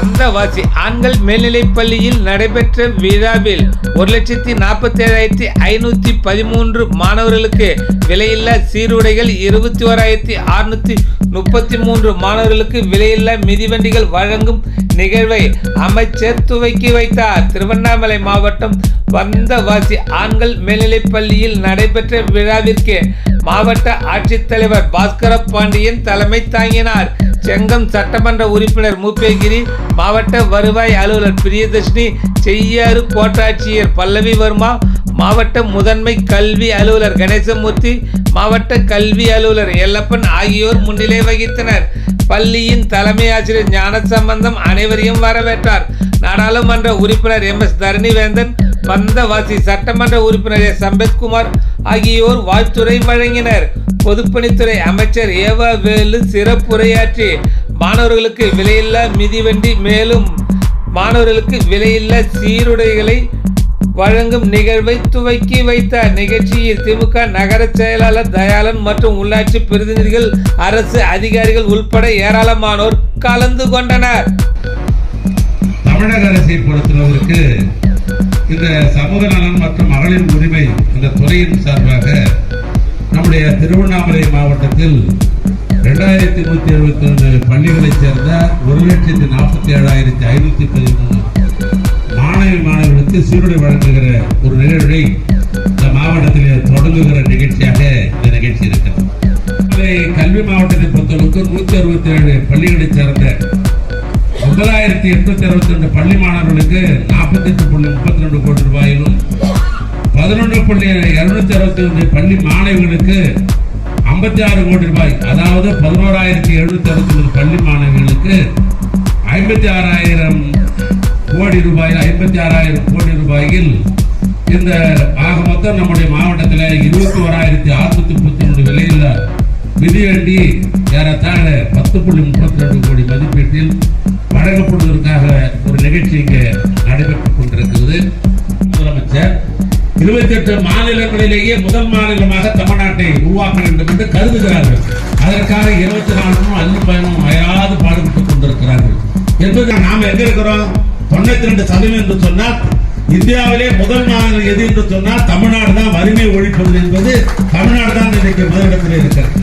வந்தவாசி ஆண்கள் மேல்நிலைப்பள்ளியில் நடைபெற்ற விழாவில் 1,47,513 மாணவர்களுக்கு விலையில்லா சீருடைகள், 21,633 மாணவர்களுக்கு விலையில்லா மிதிவண்டிகள் வழங்கும் நிகழ்வை அமைச்சர் துவக்கி வைத்தார். திருவண்ணாமலை மாவட்டம் வந்தவாசி ஆண்கள் மேல்நிலைப்பள்ளியில் நடைபெற்ற விழாவிற்கு மாவட்ட ஆட்சித்தலைவர் பாஸ்கர பாண்டியன் தலைமை தாங்கினார். செங்கம் சட்டமன்ற உறுப்பினர் மூப்பேகிரி, மாவட்ட வருவாய் அலுவலர் பிரியதர்ஷினி, செய்யாறு கோட்டாட்சியர் பல்லவி வர்மா, மாவட்ட முதன்மை கல்வி அலுவலர் கணேசமூர்த்தி, மாவட்ட கல்வி அலுவலர் எல்லப்பன் ஆகியோர் முன்னிலை வகித்தனர். பள்ளியின் தலைமை ஆசிரியர் ஞானசம்பந்தம் அனைவரையும் வரவேற்றார். நாடாளுமன்ற உறுப்பினர் MS தரணிவேந்தன், வந்தவாசி சட்டமன்ற உறுப்பினர் S அம்பேத்குமார் ஆகியோர் வாழ்த்துரை வழங்கினர். பொதுப்பணித்துறை அமைச்சர் ஏவா வேலு சிறப்புரையாற்றி மாணவர்களுக்கு விலையில்லா மிதிவண்டி, மேலும் மாணவர்களுக்கு விலையில்லா சீருடைகளை வழங்கும் நிகழ்வை துவக்கி வைத்தார். நிகழ்ச்சியில் திமுக நகர செயலாளர் தயாளன் மற்றும் உள்ளாட்சி பிரதிநிதிகள், அரசு அதிகாரிகள் உட்பட ஏராளமானோர் கலந்து கொண்டனர். தமிழக அரசை பொறுத்தளவிற்கு இந்த சமூக நலன் மற்றும் மகளிர் உரிமை இந்த துறையின் சார்பாக நம்முடைய திருவண்ணாமலை மாவட்டத்தில் 2171 பள்ளிகளைச் சேர்ந்த 1,47,513 மாணவர்களுக்கு சீருடை வழங்குகிற ஒரு நிகழ்வை இந்த மாவட்டத்திலே தொடங்குகிற நிகழ்ச்சியாக இந்த நிகழ்ச்சி இருக்கிறது. கல்வி மாவட்டத்தை பொறுத்தவரைக்கு 167 பள்ளிகளைச் சேர்ந்த 9,862 பள்ளி மாணவர்களுக்கு 48.32 கோடி ரூபாயிலும், 11,265 பள்ளி மாணவிகளுக்கு 56 கோடி ரூபாய், அதாவது 11,769 பள்ளி மாணவிகளுக்கு 56,000 கோடி ரூபாயில் 56,000 கோடி ரூபாயில் இந்த ஆக மொத்தம் நம்முடைய மாவட்டத்தில் 21,633 விலையில் மிதிவண்டி ஏறத்தாழ 10.32 கோடி மதிப்பீட்டில் வழங்கப்படுவதற்காக ஒரு நிகழ்ச்சி இங்கே நடைபெற்றுக் கொண்டிருக்கிறது. முதலமைச்சர் 28 மாநிலங்களிலேயே முதல் மாநிலமாக தமிழ்நாட்டை உருவாக்க வேண்டும் என்று கருதுகிறார்கள். அதற்காக 24 அள்ளி பயணம் அயராது பாடுபட்டுக் கொண்டிருக்கிறார்கள் என்பது நாம் எங்க இருக்கிறோம்? 92% என்று சொன்னால் இந்தியாவிலே முதல் மாநிலம் எது என்று சொன்னால் தமிழ்நாடு தான். வறுமை ஒழிப்பது என்பது தமிழ்நாடு தான் இன்றைக்கு முதலிடத்தில் இருக்கிறது.